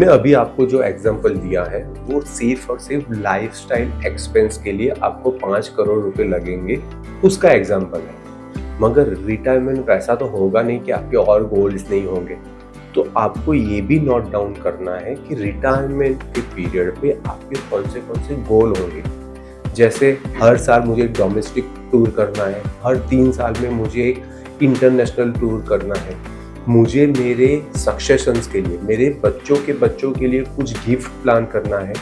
हमने अभी आपको जो एग्जांपल दिया है वो सिर्फ और सिर्फ लाइफस्टाइल एक्सपेंस के लिए आपको 5 करोड़ रुपए लगेंगे उसका एग्जांपल है। मगर रिटायरमेंट वैसा तो होगा नहीं कि आपके और गोल्स नहीं होंगे। तो आपको ये भी नोट डाउन करना है कि रिटायरमेंट के पीरियड पे आपके कौन से गोल होंगे। जैसे हर साल मुझे डोमेस्टिक टूर करना है, हर 3 साल में मुझे एक इंटरनेशनल टूर करना है, मुझे मेरे सक्सेशंस के लिए, मेरे बच्चों के लिए कुछ गिफ्ट प्लान करना है।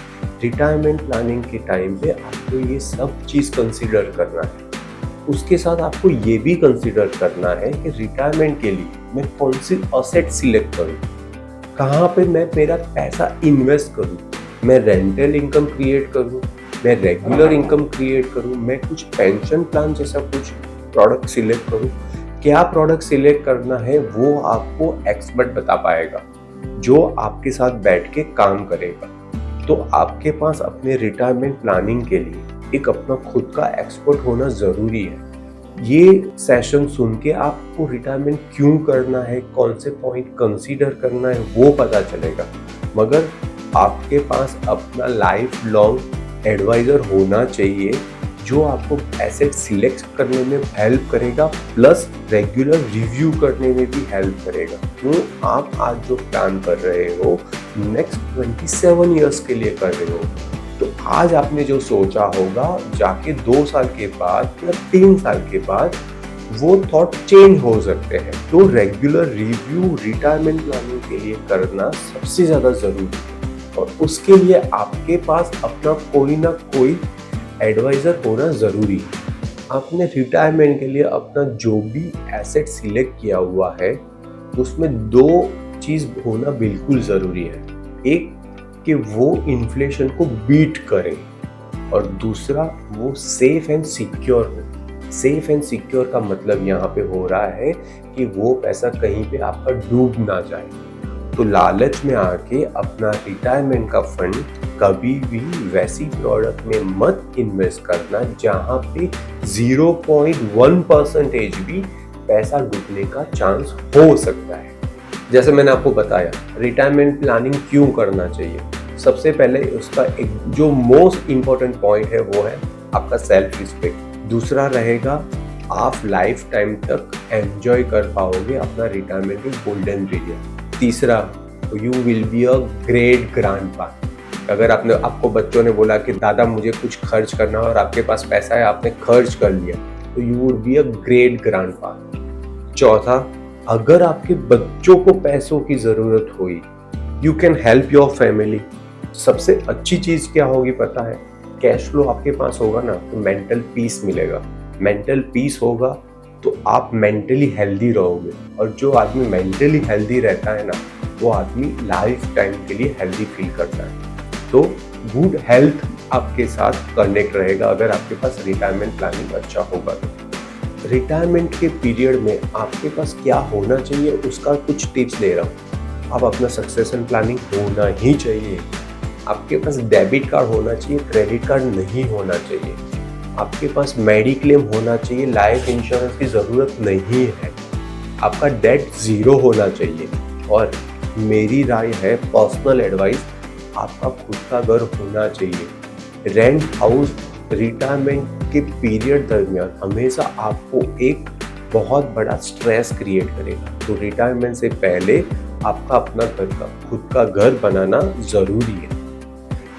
रिटायरमेंट प्लानिंग के टाइम पे आपको ये सब चीज़ कंसीडर करना है। उसके साथ आपको ये भी कंसीडर करना है कि रिटायरमेंट के लिए मैं कौन सी असेट सिलेक्ट करूँ, कहाँ पे मैं मेरा पैसा इन्वेस्ट करूँ, मैं रेंटल इनकम क्रिएट करूँ, मैं रेगुलर इनकम क्रिएट करूँ, मैं कुछ पेंशन प्लान जैसा कुछ प्रोडक्ट सिलेक्ट करूँ। क्या प्रोडक्ट सिलेक्ट करना है वो आपको एक्सपर्ट बता पाएगा, जो आपके साथ बैठ के काम करेगा। तो आपके पास अपने रिटायरमेंट प्लानिंग के लिए एक अपना खुद का एक्सपर्ट होना ज़रूरी है। ये सेशन सुन के आपको रिटायरमेंट क्यों करना है, कौन से पॉइंट कंसीडर करना है वो पता चलेगा। मगर आपके पास अपना लाइफ लॉन्ग एडवाइज़र होना चाहिए जो आपको एसेट सिलेक्ट करने में हेल्प करेगा, प्लस रेगुलर रिव्यू करने में भी हेल्प करेगा। तो आप आज जो प्लान कर रहे हो नेक्स्ट 27 ईयर्स के लिए कर रहे हो, तो आज आपने जो सोचा होगा जाके 2 साल के बाद या 3 साल के बाद वो थॉट चेंज हो सकते हैं। तो रेगुलर रिव्यू रिटायरमेंट प्लानिंग के लिए करना सबसे ज़्यादा ज़रूरी है, और उसके लिए आपके पास अपना कोई ना कोई एडवाइज़र होना ज़रूरी है। आपने रिटायरमेंट के लिए अपना जो भी एसेट सिलेक्ट किया हुआ है उसमें 2 चीज़ होना बिल्कुल ज़रूरी है। एक कि वो इन्फ्लेशन को बीट करे, और दूसरा वो सेफ एंड सिक्योर हो। सेफ एंड सिक्योर का मतलब यहाँ पे हो रहा है कि वो पैसा कहीं पे आपका डूब ना जाए। तो लालच में आके अपना रिटायरमेंट का फंड कभी भी वैसी प्रोडक्ट में मत इन्वेस्ट करना जहाँ पे 0.1% भी पैसा डूबने का चांस हो सकता है। जैसे मैंने आपको बताया रिटायरमेंट प्लानिंग क्यों करना चाहिए। सबसे पहले उसका एक जो मोस्ट इम्पोर्टेंट पॉइंट है वो है आपका सेल्फ रिस्पेक्ट। दूसरा रहेगा आप लाइफ टाइम तक एंजॉय कर पाओगे अपना रिटायरमेंट के गोल्डन पीरियड। तीसरा, you will be a great grandpa. अगर आपको बच्चों ने बोला कि दादा मुझे कुछ खर्च करना और आपके पास पैसा है, आपने खर्च कर लिया, तो you would be a great grandpa. चौथा, अगर आपके बच्चों को पैसों की जरूरत हुई, you can help your family. सबसे अच्छी चीज क्या होगी पता है? कैश फ्लो आपके पास होगा ना तो मेंटल पीस मिलेगा। मेंटल पीस होगा तो आप मेंटली हेल्दी रहोगे, और जो आदमी मेंटली हेल्दी रहता है ना वो आदमी लाइफ टाइम के लिए हेल्दी फील करता है। तो गुड हेल्थ आपके साथ कनेक्ट रहेगा अगर आपके पास रिटायरमेंट प्लानिंग अच्छा होगा। तो रिटायरमेंट के पीरियड में आपके पास क्या होना चाहिए उसका कुछ टिप्स दे रहा हूँ। आप अपना सक्सेशन प्लानिंग होना ही चाहिए। आपके पास डेबिट कार्ड होना चाहिए, क्रेडिट कार्ड नहीं होना चाहिए। आपके पास मेडिक्लेम होना चाहिए, लाइफ इंश्योरेंस की ज़रूरत नहीं है। आपका डेट 0 होना चाहिए। और मेरी राय है, पर्सनल एडवाइस, आपका खुद का घर होना चाहिए। रेंट हाउस रिटायरमेंट के पीरियड दरमियान हमेशा आपको एक बहुत बड़ा स्ट्रेस क्रिएट करेगा। तो रिटायरमेंट से पहले आपका अपना खुद का घर बनाना ज़रूरी है।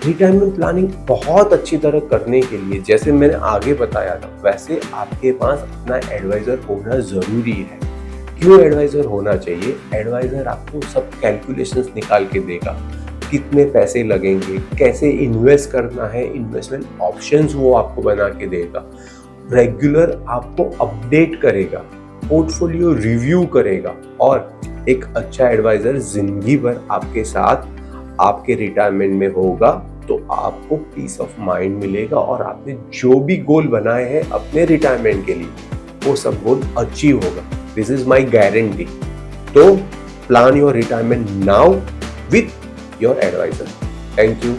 रिटायरमेंट प्लानिंग बहुत अच्छी तरह करने के लिए जैसे मैंने आगे बताया था वैसे आपके पास अपना एडवाइज़र होना ज़रूरी है। क्यों एडवाइज़र होना चाहिए? एडवाइज़र आपको सब कैलकुलेशंस निकाल के देगा, कितने पैसे लगेंगे, कैसे इन्वेस्ट करना है, इन्वेस्टमेंट ऑप्शंस वो आपको बना के देगा, रेगुलर आपको अपडेट करेगा, पोर्टफोलियो रिव्यू करेगा, और एक अच्छा एडवाइज़र जिंदगी भर आपके साथ आपके रिटायरमेंट में होगा। तो आपको पीस ऑफ माइंड मिलेगा, और आपने जो भी गोल बनाए हैं अपने रिटायरमेंट के लिए वो सब गोल अचीव होगा। This is my guarantee. तो plan your retirement now with your adviser. Thank you.